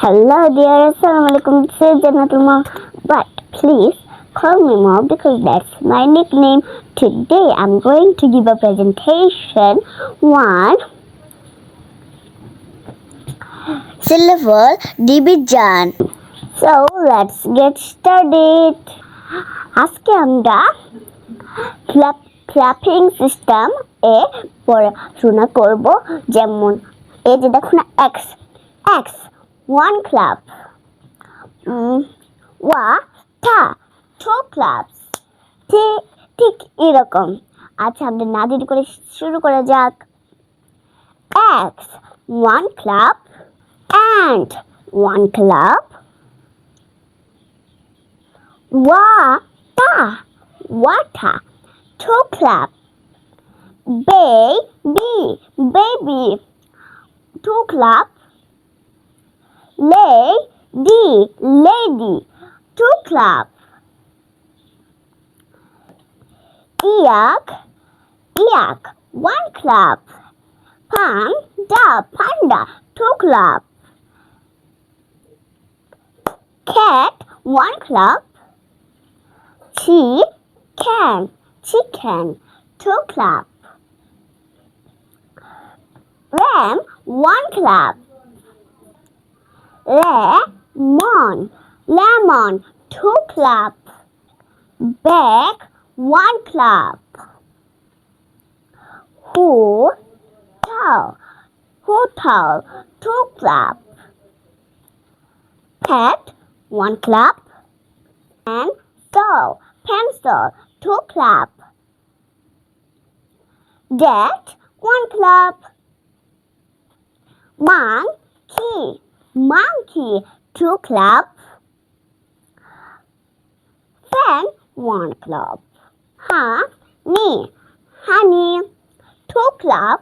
Hello dear, Assalamualaikum. This is Jannatul Mom, but please call me Mom because that's my nickname. Today I'm going to give a presentation on silver division. So let's get started. আজকে আমরা clapping system এ পড়াশোনা করব। যেমন এই যে দেখুন x x one clap, ওয়া টা two claps, ঠিক এরকম। আচ্ছা আমরা না দেরি করে শুরু করা যাক। X one clap and one clap, water two clap, baby two clap, lady two clap, yak one clap, panda two clap, cat one clap, chicken two clap, ram one clap, lemon two clap, bag one clap, hotel two clap, cat one clap, and pencil two clap, dad one clap, monkey two clap, fan one clap, honey two clap,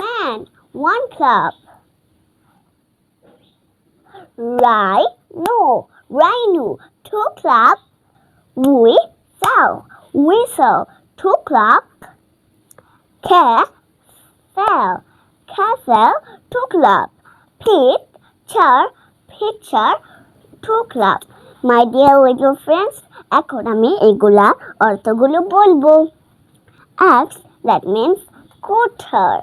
man one clap, rhino two clap, whistle two clap, castle two clap, picture two clap. My dear little friends, এখন আমি এগুলা অর্থগুলো বলবো। X, that means quarter,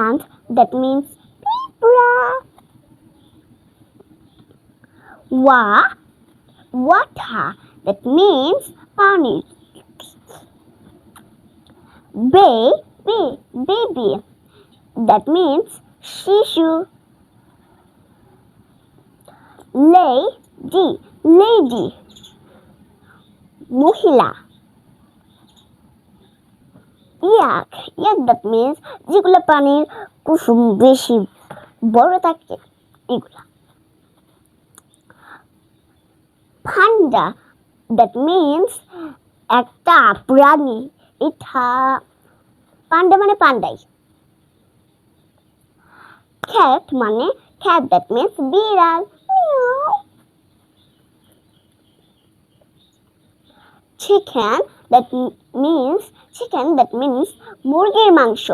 and that means zebra. Water, that means পানি। Baby, that means শিশু। Lady, মহিলা। Yak, that means যেগুলো পানির কুসুম বেশি বড় থাকে এগুলা। Panda, that means একটা প্রাণী। এটা পান্ডা মানে পান্ডাই। Cat, that means বিড়াল। Chicken, that means মুরগির মাংস।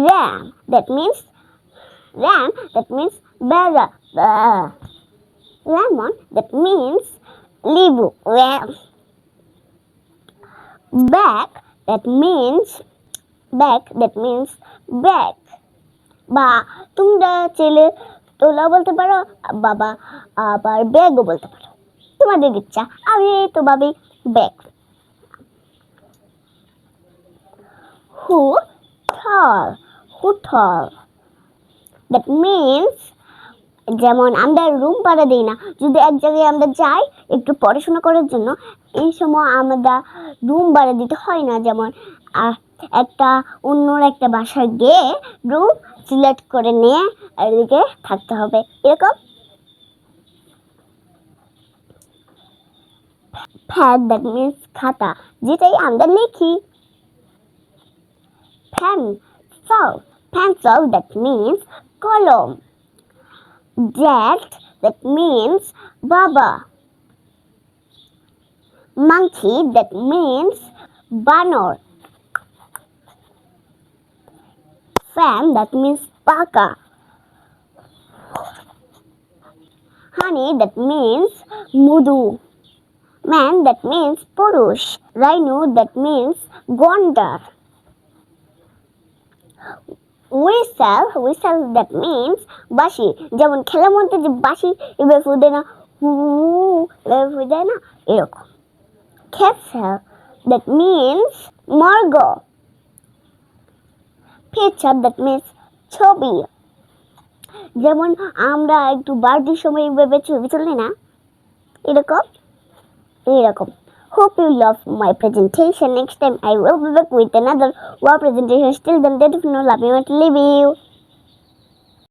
Ram, that means বেড়া। Lemon, that means লেবু। Bag, that means bag। বা তোমরা ছেলে তোলা বলতে পারো, বাবা আবার ব্যাগও বলতে পারো, তোমাদের ইচ্ছা। আমি তো ভাবি ব্যাগ। হোটেল, that means যেমন আমরা রুম ভাড়া দিই না, যদি এক জায়গায় আমরা যাই একটু পড়াশোনা করার জন্য, এই সময় আমরা রুম ভাড়া দিতে হয় না। যেমন অন্য একটা বাসায় গিয়ে রুম সিলেক্ট করে নিয়ে এদিকে থাকতে হবে, এরকম। Pad, that means খাতা, যেটাই আমরা লিখি। Pencil, that means কলম। Dad, that means Baba. Monkey, that means বানর। Fan, that means paka. Honey, that means mudu. Man, that means purush. Rhino, that means gondar. Whistle, that means বাঁশি। যেমন খেলার মধ্যে যে বাঁশি এভাবে ফুদে না, হু এভাবে ফুদে না, এরকম। Castle, that means morgue. Picture, that means ছবি। যেমন আমরা একটু বার্থডের সময় এভাবে ছবি তুলি না, এরকম এরকম। Hope you love my presentation. Next time I will be back with another wow presentation. Still then, let us know, love you and leave you.